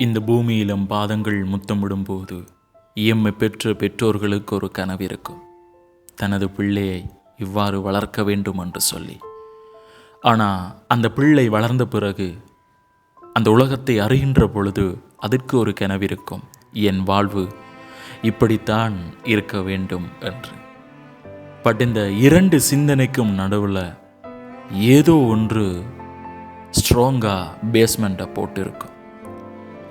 இந்த பூமியிலும் பாதங்கள் முத்தமிடும்போது இயம்மை பெற்ற பெற்றோர்களுக்கு ஒரு கனவு இருக்கும், தனது பிள்ளையை இவ்வாறு வளர்க்க வேண்டும் என்று சொல்லி. ஆனால் அந்த பிள்ளை வளர்ந்த பிறகு அந்த உலகத்தை அறிகின்ற பொழுது அதற்கு ஒரு கனவு இருக்கும், என் வாழ்வு இப்படித்தான் இருக்க வேண்டும் என்று. பட் இந்த இரண்டு சிந்தனைக்கும் நடுவில் ஏதோ ஒன்று ஸ்ட்ராங்காக பேஸ்மெண்ட்டை போட்டிருக்கும்.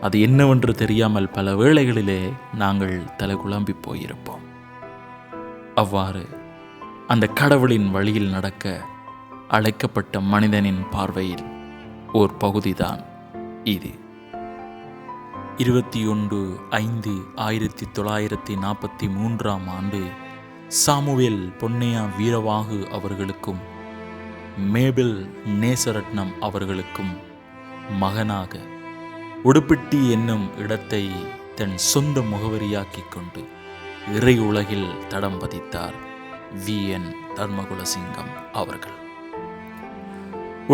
அது என்னவென்று தெரியாமல் பல வேளைகளிலே நாங்கள் தலை குழம்பி போயிருப்போம். அவ்வாறு அந்த கடவுளின் வழியில் நடக்க அழைக்கப்பட்ட மனிதனின் பார்வையில் ஓர் பகுதிதான் இது. 21/5/1943 சாமுவேல் பொன்னையா வீரவாகு அவர்களுக்கும் மேபிள் நேசரட்னம் அவர்களுக்கும் மகனாக உடுப்பிட்டி என்னும் இடத்தை தன் சொந்த முகவரியாக்கிக் கொண்டு இறை உலகில் தடம் பதித்தார் VN தர்மகுலசிங்கம் அவர்கள்.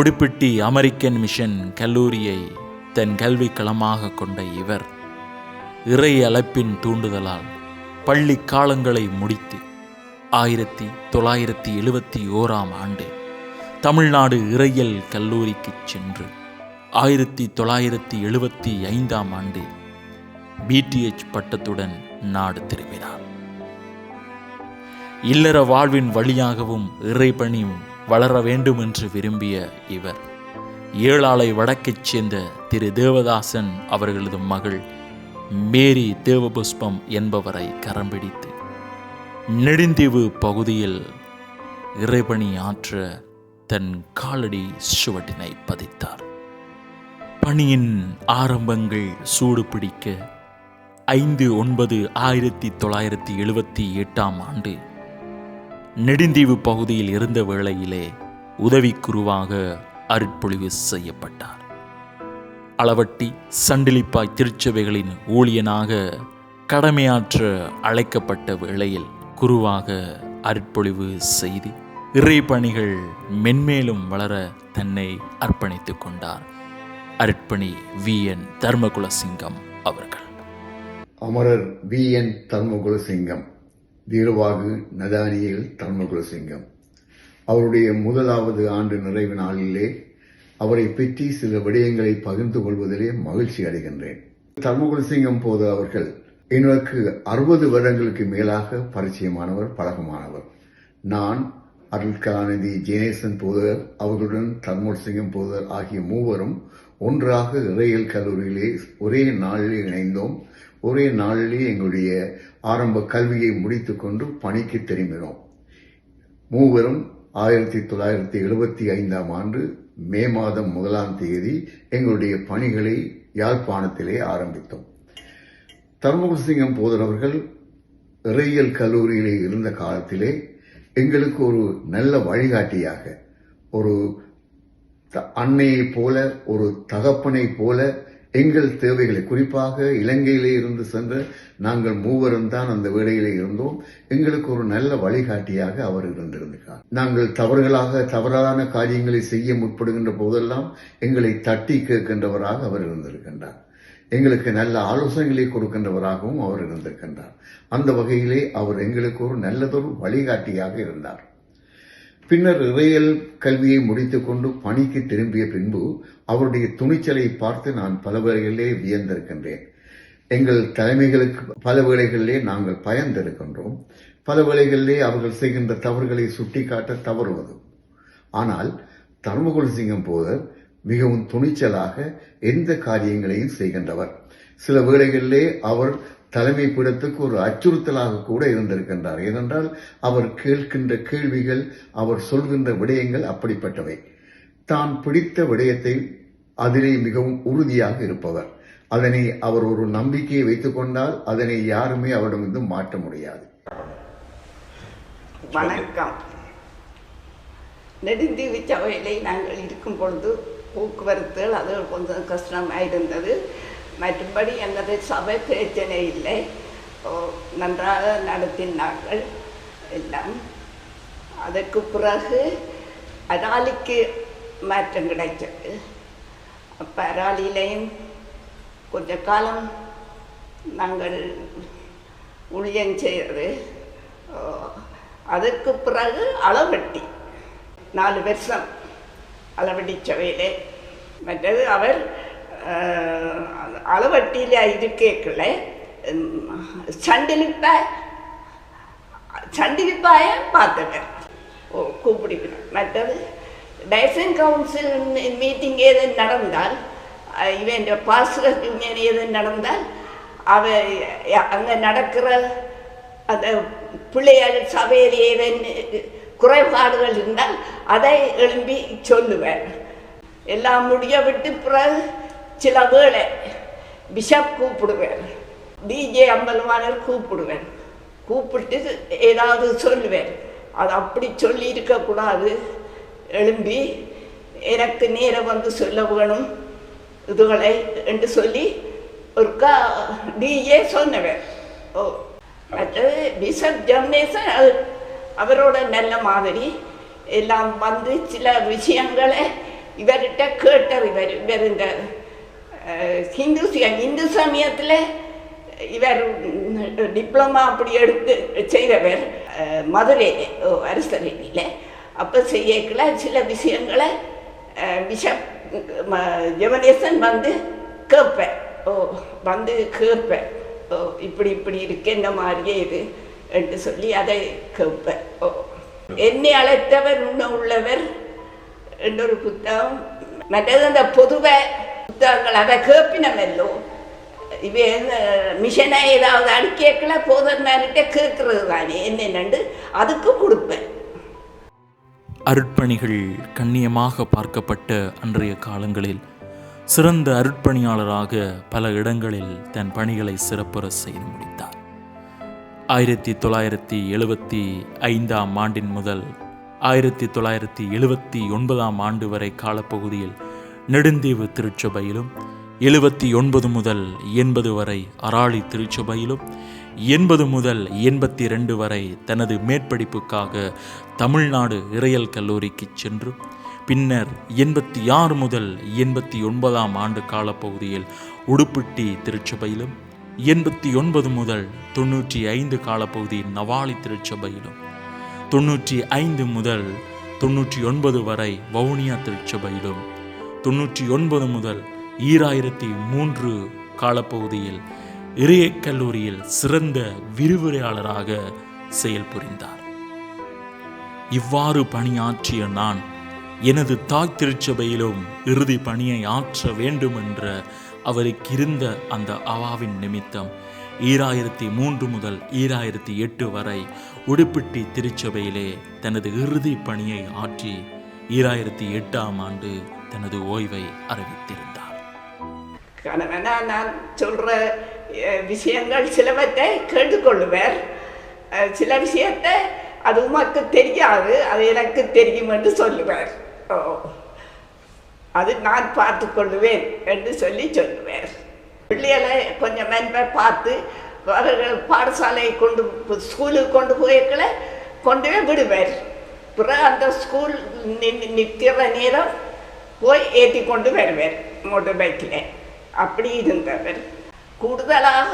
உடுப்பிட்டி அமெரிக்கன் மிஷன் கல்லூரியை தன் கல்வி களமாக கொண்ட இவர் இறை அழைப்பின் தூண்டுதலால் பள்ளி காலங்களை முடித்து 1971 தமிழ்நாடு இறையியல் கல்லூரிக்கு சென்று 1975 BTH பட்டத்துடன் நாடு திரும்பினார். இல்லற வாழ்வின் வழியாகவும் இறைபணி வளர வேண்டும் என்று விரும்பிய இவர் ஏழாலை வடக்கைச் சேர்ந்த திரு தேவதாசன் அவர்களது மகள் மேரி தேவபுஷ்பம் என்பவரை கரம் பிடித்து நெடுந்தீவு பகுதியில் இறைபணி ஆற்ற தன் காலடி சுவட்டினை பதித்தார். பணியின் ஆரம்பங்கள் சூடு பிடிக்க 5/9/1978 நெடுந்தீவு பகுதியில் இருந்த வேளையிலே உதவிக்குருவாக அருட்பொழிவு செய்யப்பட்டார். அளவட்டி சண்டிலிப்பாய் திருச்சபைகளின் ஊழியனாக கடமையாற்ற அழைக்கப்பட்ட வேளையில் குருவாக அருட்பொழிவு செய்து இறைப்பணிகள் மென்மேலும் வளர தன்னை அர்ப்பணித்துக் கொண்டார் அருட்பணி VN தர்மகுலசிங்கம் அவர்கள். அமரர் VN தர்மகுலசிங்கம், வீரவாகு நதானியல் தர்மகுலசிங்கம் அவருடைய முதலாவது ஆண்டு நிறைவு நாளிலே அவரை பற்றி சில விடயங்களை பகிர்ந்து கொள்வதிலே மகிழ்ச்சி அடைகின்றேன். தர்மகுலசிங்கம் போது அவர்கள் எனக்கு 60 வருடங்களுக்கு மேலாக பரிச்சயமானவர், பழக்கமானவர். நான் அருள்கலாநிதி ஜெயநேசன் போதர் அவர்களுடன் தர்மகுலசிங்கம் போதர் ஆகிய மூவரும் ஒன்றாக இறையியல் கல்லூரியிலே ஒரே நாளிலே இணைந்தோம். ஒரே நாளிலே எங்களுடைய ஆரம்ப கல்வியை முடித்துக் கொண்டு பணிக்கு திரும்பினோம். மூவரும் 1975 மே மாதம் 1 எங்களுடைய பணிகளை யாழ்ப்பாணத்திலே ஆரம்பித்தோம். தர்மகுலசிங்கம் போதர் அவர்கள் இறையியல் கல்லூரியிலே இருந்த காலத்திலே எங்களுக்கு ஒரு நல்ல வழிகாட்டியாக, ஒரு அன்னையை போல, ஒரு தகப்பனை போல எங்கள் தேவைகளை, குறிப்பாக இலங்கையிலே இருந்து சென்ற நாங்கள் மூவரும் தான் அந்த வேளையிலே இருந்தோம், எங்களுக்கு ஒரு நல்ல வழிகாட்டியாக அவர் இருந்திருந்தார். நாங்கள் தவறான காரியங்களை செய்ய முற்படுகின்ற போதெல்லாம் எங்களை தட்டி கேட்கின்றவராக அவர் இருந்திருக்கின்றார். எங்களுக்கு நல்ல ஆலோசனைகளை கொடுக்கின்றவராகவும் அவர் இருந்திருக்கின்றார். அந்த வகையிலே அவர் எங்களுக்கு ஒரு நல்லதொரு வழிகாட்டியாக இருந்தார். பின்னர் இறையியல் கல்வியை முடித்துக் கொண்டு பணிக்கு திரும்பிய பின்பு அவருடைய துணிச்சலை பார்த்து நான் பல வேளைகளிலே வியந்திருக்கின்றேன். எங்கள் தலைமைகளுக்கு பல வேளைகளிலே நாங்கள் பயந்திருக்கின்றோம். பல வேளைகளிலே அவர்கள் செய்கின்ற தவறுகளை சுட்டிக்காட்ட தவறுவது. ஆனால் தர்மகுலசிங்கம் போதர் மிகவும் துணிச்சலாக எந்த காரியங்களையும் செய்கின்றவர். சில வேளைகளிலே அவர் தலைமை பீடத்துக்கு ஒரு அச்சுறுத்தலாக கூட இருந்திருக்கின்றார். ஏனென்றால் அவர் கேட்கின்ற கேள்விகள், அவர் சொல்கின்ற விடயங்கள் அப்படிப்பட்டவை. தான் பிடித்த விடயத்தை அதிலே மிகவும் உறுதியாக இருப்பவர். அதனை அவர் ஒரு நம்பிக்கையை வைத்துக் கொண்டால் அதனை யாருமே அவரிடமிருந்து மாற்ற முடியாது. வணக்கம். நெடுந்தீவு சபையிலே நாங்கள் இருக்கும் பொழுது போக்குவரத்துகள் அது கொஞ்சம் கஷ்டமாக இருந்தது. மற்றபடி எனது சபை பிரச்சனை இல்லை, நன்றாக நடத்தினார்கள் எல்லாம். அதற்கு பிறகு அராலிக்கு மாற்றம் கிடைச்சது. அப்போ அராலிலையும் கொஞ்ச காலம் நாங்கள் ஊழியம் செய்கிறது. அதற்கு பிறகு அளவட்டி 4 வருஷம் அளவட்டி சபையிலே. மற்றது அவர் அளவட்டியில் இருக்கேக்கல சண்டிலிப்பாய பார்த்தவர் கூப்பிடுகிறார். மற்றது டைசன் கவுன்சில் மீட்டிங் எது நடந்தால், இவன் பாஸ்டர் யூனியன் எது நடந்தால், அங்கே நடக்கிற அந்த பிள்ளைகள் சபையில் ஏதேன்னு குறைபாடுகள் இருந்தால் அதை எழும்பி சொல்லுவேன். எல்லாம் முடிய விட்டு பிறகு சில வேளை பிஷப் கூப்பிடுவேன், டிஜே அம்பலவாணர் கூப்பிடுவேன். கூப்பிட்டு ஏதாவது சொல்லுவேன். அது அப்படி சொல்லி இருக்கக்கூடாது, எழும்பி எனக்கு நேரம் வந்து சொல்ல வேணும் இதுகளை என்று சொல்லி ஒருக்கா டிஜே சொன்னவர். மற்றது பிஷப் ஜெர்னேசன் அவரோட நல்ல மாதிரி எல்லாம் வந்து சில விஷயங்களை இவர்கிட்ட கேட்டார். இவர் இந்த இந்து சமயத்தில் இவர் டிப்ளமா அப்படி எடுத்து செய்தவர் மதுரையில் அரசரையில். அப்போ செய்யக்கல சில விஷயங்களை பிஷப் ஜெர்னேசன் வந்து கேட்பேன். வந்து கேட்பேன், இப்படி இப்படி இருக்கு என்ன மாதிரியே இது என்று சொல்லி அதை கேட்பேன். என்னை அழைத்தவர் உள்ளவர் എന്നൊരു പുസ്തകം. മറ്റേത് എന്താ പൊതുവെ പുസ്തകങ്ങൾ അവ കേൾപ്പിനമല്ലോ. ഇവ மிஷனை ஏதாவது அடிக்கல போதர்மார்கிட்ட கேட்கறது தானே என்னென்னு அதுக்கு கொடுப்பேன். அருட்பணிகள் கண்ணியமாக பார்க்கப்பட்ட அன்றைய காலங்களில் சிறந்த அருட்பணியாளராக பல இடங்களில் தன் பணிகளை சிறப்புற செய்து முடித்தார். 1975 ஆண்டின் முதல் 1979 ஆண்டு வரை காலப்பகுதியில் நெடுந்தீவு திருச்சபையிலும், 79 முதல் 80 வரை அராளி திருச்சபையிலும், 80 முதல் 82 வரை தனது மேற்படிப்புக்காக தமிழ்நாடு இறையியல் கல்லூரிக்கு சென்று, பின்னர் 86 முதல் 89 ஆண்டு காலப்பகுதியில் உடுப்பிட்டி திருச்சபையிலும், 89 முதல் 95 காலப்பகுதியில் நவாலி திருச்சபையிலும், 95 முதல் 99 வரை வவுனியா திருச்சபையிலும், 99 முதல் 2003 காலப்பகுதியில் இறையியல் கல்லூரியில் சிறந்த விரிவுரையாளராக செயல்புரிந்தார். இவ்வாறு பணியாற்றிய நான் எனது தாய் திருச்சபையிலும் இறுதி பணியை ஆற்ற வேண்டும் என்ற அவருக்கு இருந்த அந்த அவாவின் நிமித்தம் 2003 முதல் 2008 வரை உடுப்பிட்டி திருச்சபையிலே தனது இறுதி பணியை ஆற்றி 2008 ஆண்டு தனது ஓய்வை அறிவித்திருந்தார். நான் சொல்ற விஷயங்கள் சிலவற்றை கேட்டுக்கொள்ளுவார், சில விஷயத்தை அது உமக்கு தெரியாது, அது எனக்கு தெரியும் என்று சொல்லுவார். அது நான் பார்த்து கொள்ளுவேன் என்று சொல்லுவார். பிள்ளைகளை கொஞ்சம் மென்பை பார்த்து அவர்கள் பாடசாலையை ஸ்கூலுக்கு கொண்டு போய்களை கொண்டு போய் விடுவார். பிறகு அந்த ஸ்கூல் நிற்கிற நேரம் போய் ஏற்றி கொண்டு வருவார் மோட்டர் பைக்கில். அப்படி இருந்தவர். கூடுதலாக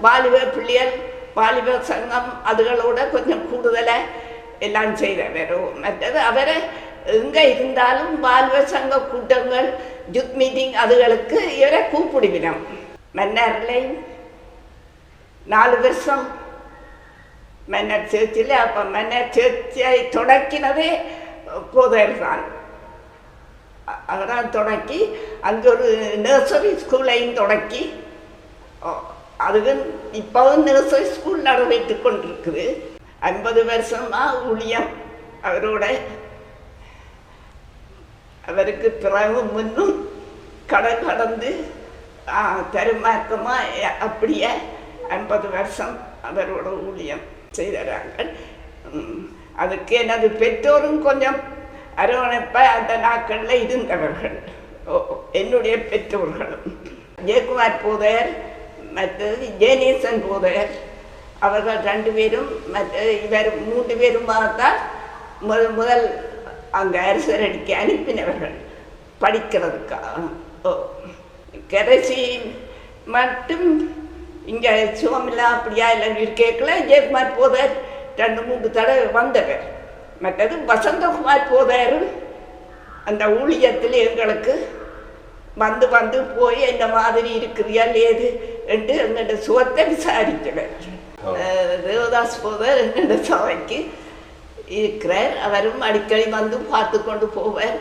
வாலிப பிள்ளைகள் வாலிப சங்கம் அதுகளோட கொஞ்சம் கூடுதலாக எல்லாம் செய்தவர். மற்றது அவரை எங்கே இருந்தாலும் வாலிப சங்க கூட்டங்கள், யூத் மீட்டிங் அதுகளுக்கு இவரை கூப்பிடுவினோம். மன்னர்லையும் 4 வருஷம் மன்னர் சேர்ச்சில். அப்போ மன்னர் சேர்ச்சியை தொடக்கினதே போதர் தான். அதெல்லாம் தொடக்கி அங்கே ஒரு நர்சரி ஸ்கூலையும் தொடக்கி, அதுக்கு இப்போவும் நர்சரி ஸ்கூல் நடந்துட்டு கொண்டிருக்குது. 50 வருஷமாக ஊழியம் அவரோட. அவருக்கு பிறகு முன்னும் கடந்து தருமாக்கமாக அப்படியே 50 வருஷம் அவரோட ஊழியம் செய்கிறாங்க. அதுக்கு எனது பெற்றோரும் கொஞ்சம் அரவணைப்ப அந்த நாட்களில் இருந்தவர்கள். என்னுடைய பெற்றோர்களும் ஜெயக்குமார் போதையர் மற்றது ஜெயநேசன் போதையர் அவர்கள் 2 பேரும் மற்ற இவர் 3 பேருமாகத்தான் முதல் அங்கே அரசரடிக்கு அனுப்பினவர்கள் படிக்கிறதுக்காக. கடைசி மட்டும் இங்கே சுகமில்லா அப்படியா இல்லை இருக்கேக்கல ஜெயக்குமார் போதார் 2-3 தடவை வந்தவர். மற்றது வசந்தகுமார் போதார் அந்த ஊழியத்தில் எங்களுக்கு வந்து போய் இந்த மாதிரி இருக்கிறியா லேது என்று எங்களோட சுகத்தை விசாரிக்கிறார். தேவதாஸ் போதார் எங்களோட சபைக்கு இருக்கிறார். அவரும் அடிக்கடி வந்து பார்த்து கொண்டு போவார்,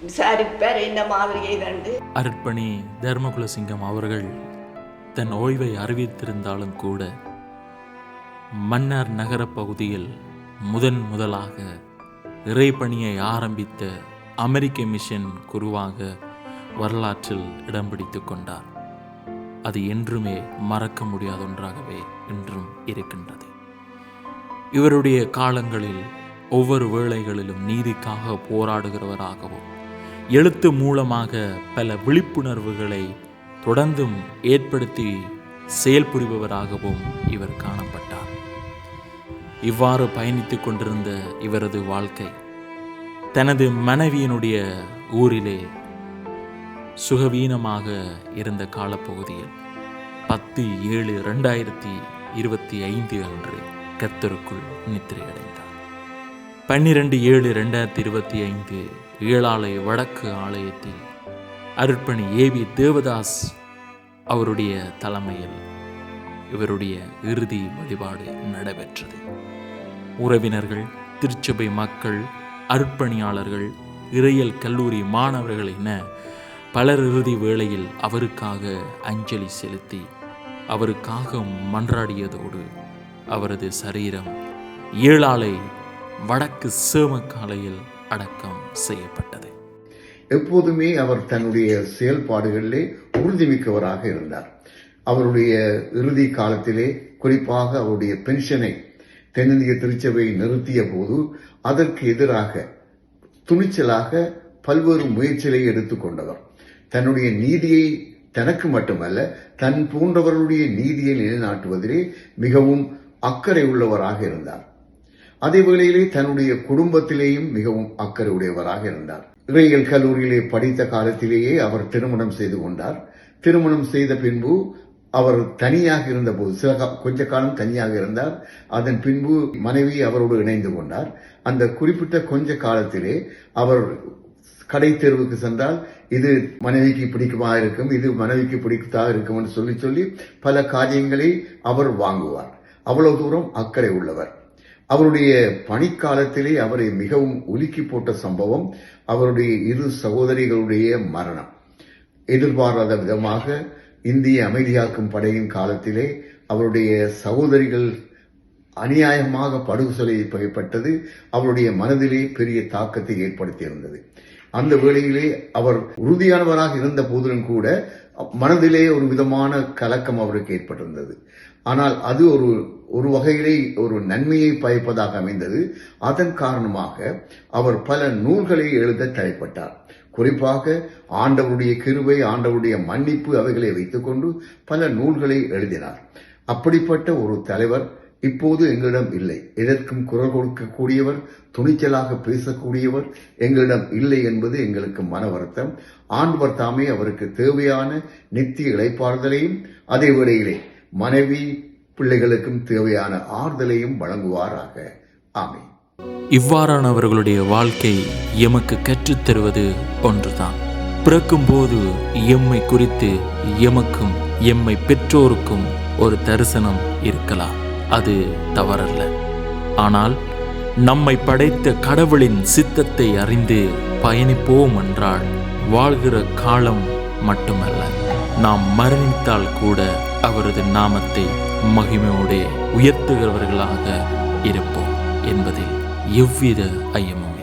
விசாரிப்பார் என்ன மாதிரி இதண்டு. அருட்பணி தர்மகுலசிங்கம் அவர்கள் தன் ஓய்வை அறிவித்திருந்தாலும் கூட மன்னார் நகர பகுதியில் முதலாக இறைப்பணியை ஆரம்பித்த அமெரிக்க மிஷன் குருவாக வரலாற்றில் இடம் பிடித்து கொண்டார். அது என்றுமே மறக்க முடியாத ஒன்றாகவே இன்றும் இருக்கின்றது. இவருடைய காலங்களில் ஒவ்வொரு வேளைகளிலும் நீதிக்காக போராடுகிறவராகவும் எழுத்து மூலமாக பல விழிப்புணர்வுகளை தொடர்ந்தும் ஏற்படுத்தி செயல்புரிபவராகவும் இவர் காணப்பட்டார். இவ்வாறு பயணித்துக் கொண்டிருந்த இவரது வாழ்க்கை தனது மனைவியினுடைய ஊரிலே சுகவீனமாக இருந்த காலப்பகுதியில் 10/7/2025 அன்று கர்த்தருக்குள் நித்திரையடைந்தார். 12/7/2025 ஏழாலை வடக்கு ஆலயத்தில் அருட்பணி ஏவி தேவதாஸ் அவருடைய தலைமையில் இவருடைய இறுதி வழிபாடு நடைபெற்றது. உறவினர்கள், திருச்சபை மக்கள், அருட்பணியாளர்கள், இறையியல் கல்லூரி மாணவர்கள் என பலர் இறுதி வேளையில் அவருக்காக அஞ்சலி செலுத்தி அவருக்காக மன்றாடியதோடு அவரது சரீரம் ஏழாலை வடக்கு சேமக்காலையில் அடக்கம் செய்யப்பட்டது. எப்போதுமே அவர் தன்னுடைய செயல்பாடுகளிலே உறுதிமிக்கவராக இருந்தார். அவருடைய இறுதி காலத்திலே குறிப்பாக அவருடைய பென்ஷனை தென்னிந்திய திருச்சபை நிறுத்திய போது அதற்கு எதிராக துணிச்சலாக பல்வேறு முயற்சிகளை எடுத்துக்கொண்டவர். தன்னுடைய நீதியை தனக்கு மட்டுமல்ல தன் போன்றவர்களுடைய நீதியை நிலைநாட்டுவதிலே மிகவும் அக்கறை உள்ளவராக இருந்தார். அதே வேளையிலே தன்னுடைய குடும்பத்திலேயும் மிகவும் அக்கறை உடையவராக இருந்தார். இறையியல் கல்லூரியிலே படித்த காலத்திலேயே அவர் திருமணம் செய்து கொண்டார். திருமணம் செய்த பின்பு அவர் தனியாக இருந்தபோது கொஞ்ச காலம் தனியாக இருந்தார். அதன் பின்பு மனைவி அவரோடு இணைந்து கொண்டார். அந்த குறிப்பிட்ட கொஞ்ச காலத்திலே அவர் கடை தேர்வுக்கு சென்றால் இது மனைவிக்கு பிடிக்குமா இருக்கும், இது மனைவிக்கு பிடிக்கதாக இருக்கும் என்று சொல்லி பல காரியங்களை அவர் வாங்குவார். அவ்வளவு தூரம் அக்கறை உள்ளவர். அவருடைய பணிக்காலத்திலே அவரை மிகவும் உலுக்கி போட்ட சம்பவம் அவருடைய 2 சகோதரிகளுடைய மரணம். எதிர்பாராத விதமாக இந்திய அமைதியாக்கும் படையின் காலத்திலே அவருடைய சகோதரிகள் அநியாயமாக படுகொலை செய்யப்பட்டது அவருடைய மனதிலே பெரிய தாக்கத்தை ஏற்படுத்தியிருந்தது. அந்த வேளையிலே அவர் உறுதியானவராக இருந்த போதிலும் கூட மனதிலே ஒரு விதமான கலக்கம் அவருக்கு ஏற்பட்டிருந்தது. ஆனால் அது ஒரு வகையிலே ஒரு நன்மையை பயப்பதாக அமைந்தது. அதன் காரணமாக அவர் பல நூல்களை எழுத தலைப்பட்டார். குறிப்பாக ஆண்டவருடைய கிருபை, ஆண்டவருடைய மன்னிப்பு அவைகளை வைத்துக் கொண்டு பல நூல்களை எழுதினார். அப்படிப்பட்ட ஒரு தலைவர் இப்போது எங்களிடம் இல்லை. எதற்கும் குரல் கொடுக்கக்கூடியவர், துணிச்சலாக பேசக்கூடியவர் எங்களிடம் இல்லை என்பது எங்களுக்கு மன வருத்தம். ஆண்டவர் தாமே அவருக்கு தேவையான நித்திய இளைப்பாறுதலையும் அதே வேளையிலே மனைவி பிள்ளைகளுக்கும் தேவையான ஆறுதலையும் வழங்குவாராக. ஆமென். இவ்வாறானவர்களுடைய வாழ்க்கை எமக்கு கற்றுத்தருவது ஒன்றுதான். பிறக்கும்போது எம்மை குறித்து எமக்கும் எம்மை பெற்றோருக்கும் ஒரு தரிசனம் இருக்கலாம், அது தவறல்ல. ஆனால் நம்மை படைத்த கடவுளின் சித்தத்தை அறிந்து பயணிப்போம் என்றால் வாழ்கிற காலம் மட்டுமல்ல, நாம் மரணித்தால் கூட அவரது நாமத்தை மகிமையோடு உயர்த்துகிறவர்களாக இருப்போம் என்பதில் எவ்வித ஐயமும்